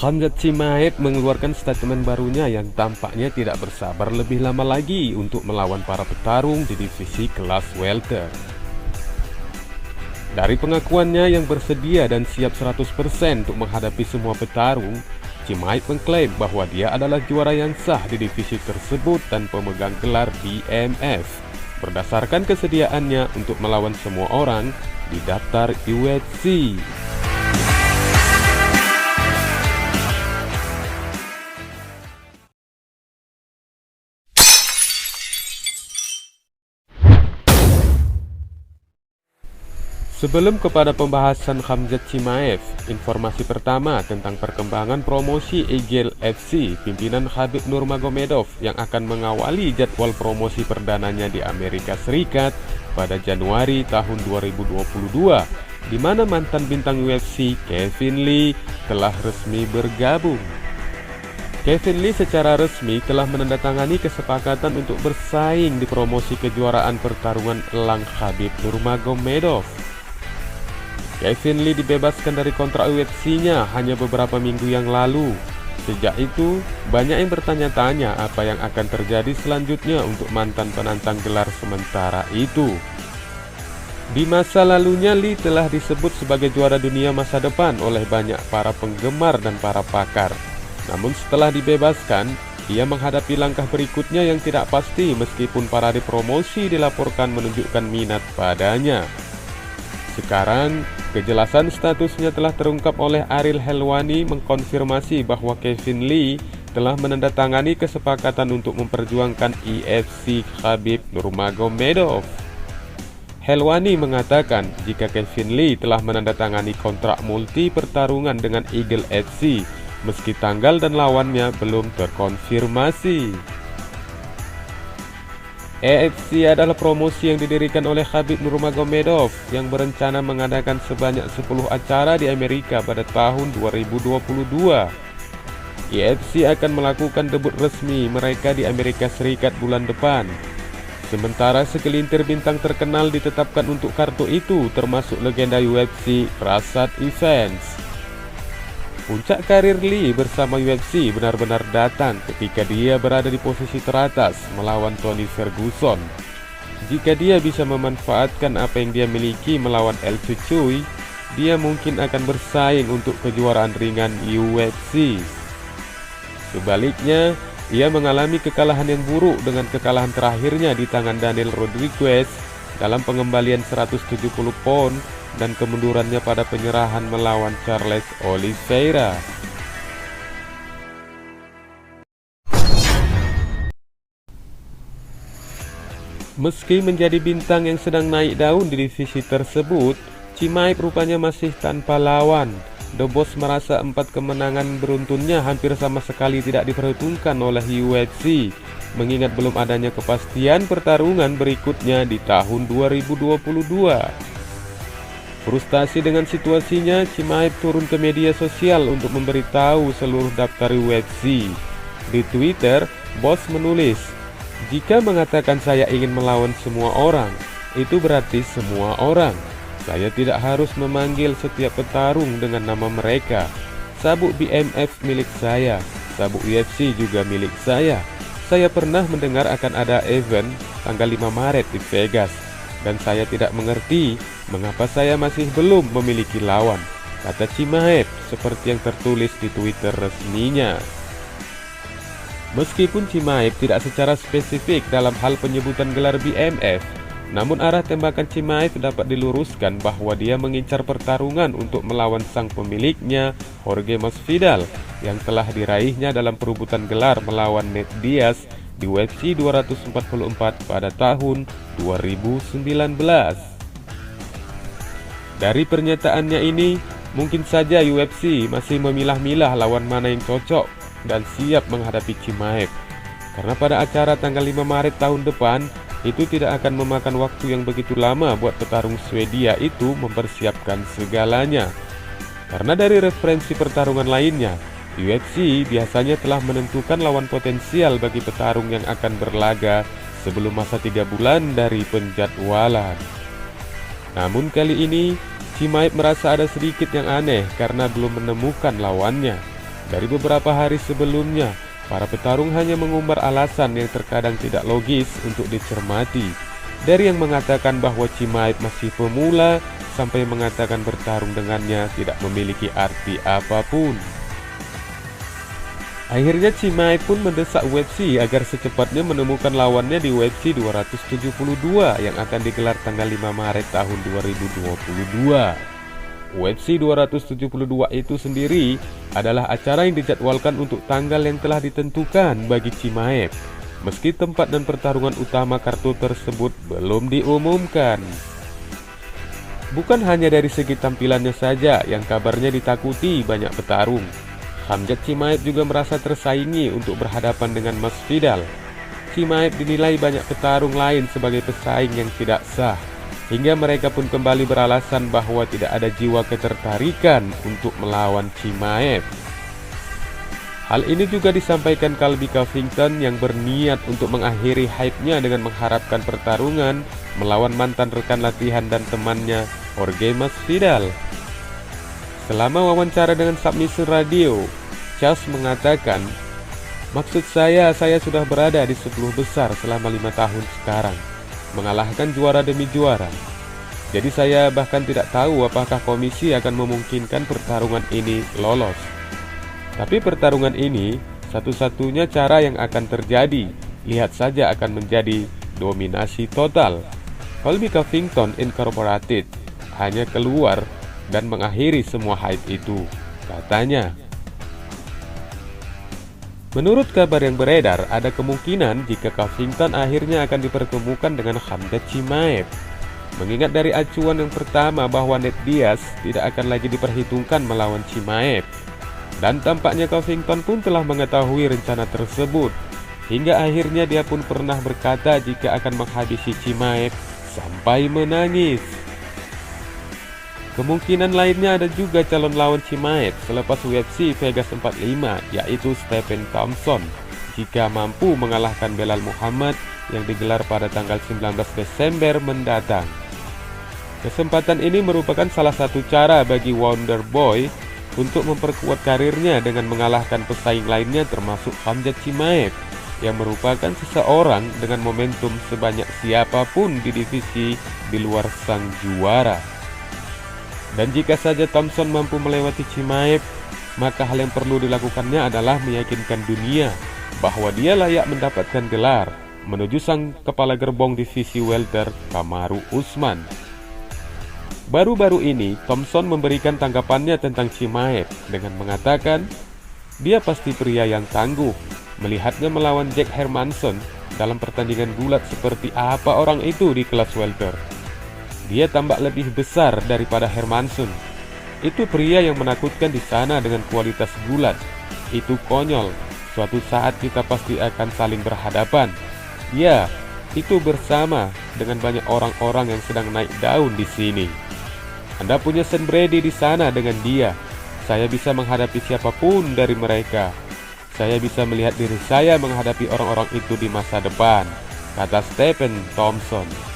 Khamzat Chimaev mengeluarkan statement barunya yang tampaknya tidak bersabar lebih lama lagi untuk melawan para petarung di divisi kelas welter. Dari pengakuannya yang bersedia dan siap 100% untuk menghadapi semua petarung, Chimaev mengklaim bahwa dia adalah juara yang sah di divisi tersebut dan pemegang gelar BMF berdasarkan kesediaannya untuk melawan semua orang di daftar UFC. Sebelum kepada pembahasan Khamzat Chimaev, informasi pertama tentang perkembangan promosi Eagle FC pimpinan Khabib Nurmagomedov yang akan mengawali jadwal promosi perdananya di Amerika Serikat pada Januari tahun 2022, di mana mantan bintang UFC Kevin Lee telah resmi bergabung. Kevin Lee secara resmi telah menandatangani kesepakatan untuk bersaing di promosi kejuaraan pertarungan elang Khabib Nurmagomedov. Kevin Lee dibebaskan dari kontrak UFC-nya hanya beberapa minggu yang lalu. Sejak itu, banyak yang bertanya-tanya apa yang akan terjadi selanjutnya untuk mantan penantang gelar sementara itu. Di masa lalunya, Lee telah disebut sebagai juara dunia masa depan oleh banyak para penggemar dan para pakar. Namun setelah dibebaskan, ia menghadapi langkah berikutnya yang tidak pasti meskipun parade promosi dilaporkan menunjukkan minat padanya. Sekarang, kejelasan statusnya telah terungkap oleh Ariel Helwani mengkonfirmasi bahwa Kevin Lee telah menandatangani kesepakatan untuk memperjuangkan UFC Khabib Nurmagomedov. Helwani mengatakan jika Kevin Lee telah menandatangani kontrak multi pertarungan dengan Eagle FC meski tanggal dan lawannya belum terkonfirmasi. EFC adalah promosi yang didirikan oleh Khabib Nurmagomedov yang berencana mengadakan sebanyak 10 acara di Amerika pada tahun 2022. EFC akan melakukan debut resmi mereka di Amerika Serikat bulan depan. Sementara segelintir bintang terkenal ditetapkan untuk kartu itu, termasuk legenda UFC Rashad Evans. Puncak karir Lee bersama UFC benar-benar datang ketika dia berada di posisi teratas melawan Tony Ferguson. Jika dia bisa memanfaatkan apa yang dia miliki melawan El Cucuy, dia mungkin akan bersaing untuk kejuaraan ringan UFC. Sebaliknya, ia mengalami kekalahan yang buruk dengan kekalahan terakhirnya di tangan Daniel Rodriguez dalam pengembalian 170 pound dan kemundurannya pada penyerahan melawan Charles Oliveira. Meski menjadi bintang yang sedang naik daun di divisi tersebut, Chimaev rupanya masih tanpa lawan. The Boss merasa 4 kemenangan beruntunnya hampir sama sekali tidak diperhitungkan oleh UFC, mengingat belum adanya kepastian pertarungan berikutnya di tahun 2022. Frustasi dengan situasinya, Chimaev turun ke media sosial untuk memberitahu seluruh daftar UFC. Di Twitter, Boss menulis, "Jika mengatakan saya ingin melawan semua orang, itu berarti semua orang. Saya tidak harus memanggil setiap petarung dengan nama mereka. Sabuk BMF milik saya, sabuk UFC juga milik saya. Saya pernah mendengar akan ada event tanggal 5 Maret di Vegas. Dan saya tidak mengerti mengapa saya masih belum memiliki lawan," kata Chimaev seperti yang tertulis di Twitter resminya. Meskipun Chimaev tidak secara spesifik dalam hal penyebutan gelar BMF, namun arah tembakan Chimaev dapat diluruskan bahwa dia mengincar pertarungan untuk melawan sang pemiliknya, Jorge Masvidal, yang telah diraihnya dalam perebutan gelar melawan Nate Diaz di UFC 244 pada tahun 2019. Dari pernyataannya ini, mungkin saja UFC masih memilah-milah lawan mana yang cocok dan siap menghadapi Chimaev. Karena pada acara tanggal 5 Maret tahun depan, itu tidak akan memakan waktu yang begitu lama buat petarung Swedia itu mempersiapkan segalanya. Karena dari referensi pertarungan lainnya, UFC biasanya telah menentukan lawan potensial bagi petarung yang akan berlaga sebelum masa 3 bulan dari penjadwalan. Namun kali ini, Chimaev merasa ada sedikit yang aneh karena belum menemukan lawannya. Dari beberapa hari sebelumnya, para petarung hanya mengumbar alasan yang terkadang tidak logis untuk dicermati. Dari yang mengatakan bahwa Chimaev masih pemula, sampai mengatakan bertarung dengannya tidak memiliki arti apapun. Akhirnya Chimaev pun mendesak UFC agar secepatnya menemukan lawannya di UFC 272 yang akan digelar tanggal 5 Maret tahun 2022. UFC 272 itu sendiri adalah acara yang dijadwalkan untuk tanggal yang telah ditentukan bagi Chimaev, meski tempat dan pertarungan utama kartu tersebut belum diumumkan. Bukan hanya dari segi tampilannya saja yang kabarnya ditakuti banyak petarung. Khamzat Chimaev juga merasa tersaingi untuk berhadapan dengan Masvidal. Chimaev dinilai banyak petarung lain sebagai pesaing yang tidak sah, hingga mereka pun kembali beralasan bahwa tidak ada jiwa ketertarikan untuk melawan Chimaev. Hal ini juga disampaikan Colby Covington yang berniat untuk mengakhiri hype-nya dengan mengharapkan pertarungan melawan mantan rekan latihan dan temannya Jorge Masvidal. Selama wawancara dengan Submission Radio, Charles mengatakan, "Maksud saya sudah berada di 10 besar selama 5 tahun sekarang, mengalahkan juara demi juara. Jadi saya bahkan tidak tahu apakah komisi akan memungkinkan pertarungan ini lolos. Tapi pertarungan ini satu-satunya cara yang akan terjadi. Lihat saja akan menjadi dominasi total." Colby Covington Incorporated hanya keluar dan mengakhiri semua hype itu, katanya. Menurut kabar yang beredar, ada kemungkinan jika Covington akhirnya akan dipertemukan dengan Khamzat Chimaev. Mengingat dari acuan yang pertama bahwa Nate Diaz tidak akan lagi diperhitungkan melawan Chimaev, dan tampaknya Covington pun telah mengetahui rencana tersebut. Hingga akhirnya dia pun pernah berkata jika akan menghabisi Chimaev sampai menangis. Kemungkinan lainnya ada juga calon lawan Chimaev selepas UFC Vegas 45, yaitu Stephen Thompson, jika mampu mengalahkan Belal Muhammad yang digelar pada tanggal 19 Desember mendatang. Kesempatan ini merupakan salah satu cara bagi Wonder Boy untuk memperkuat karirnya dengan mengalahkan pesaing lainnya termasuk Khamzat Chimaev, yang merupakan seseorang dengan momentum sebanyak siapapun di divisi di luar sang juara. Dan jika saja Thompson mampu melewati Chimaev, maka hal yang perlu dilakukannya adalah meyakinkan dunia bahwa dia layak mendapatkan gelar menuju sang kepala gerbong divisi welter Kamaru Usman. Baru-baru ini Thompson memberikan tanggapannya tentang Chimaev dengan mengatakan, dia pasti pria yang tangguh. Melihatnya melawan Jack Hermansson dalam pertandingan gulat seperti apa orang itu di kelas welter. Dia tampak lebih besar daripada Hermansson. Itu pria yang menakutkan di sana dengan kualitas gulat. Itu konyol. Suatu saat kita pasti akan saling berhadapan. Ya, itu bersama dengan banyak orang-orang yang sedang naik daun di sini. Anda punya Sean Brady di sana dengan dia. Saya bisa menghadapi siapapun dari mereka. Saya bisa melihat diri saya menghadapi orang-orang itu di masa depan, kata Stephen Thompson.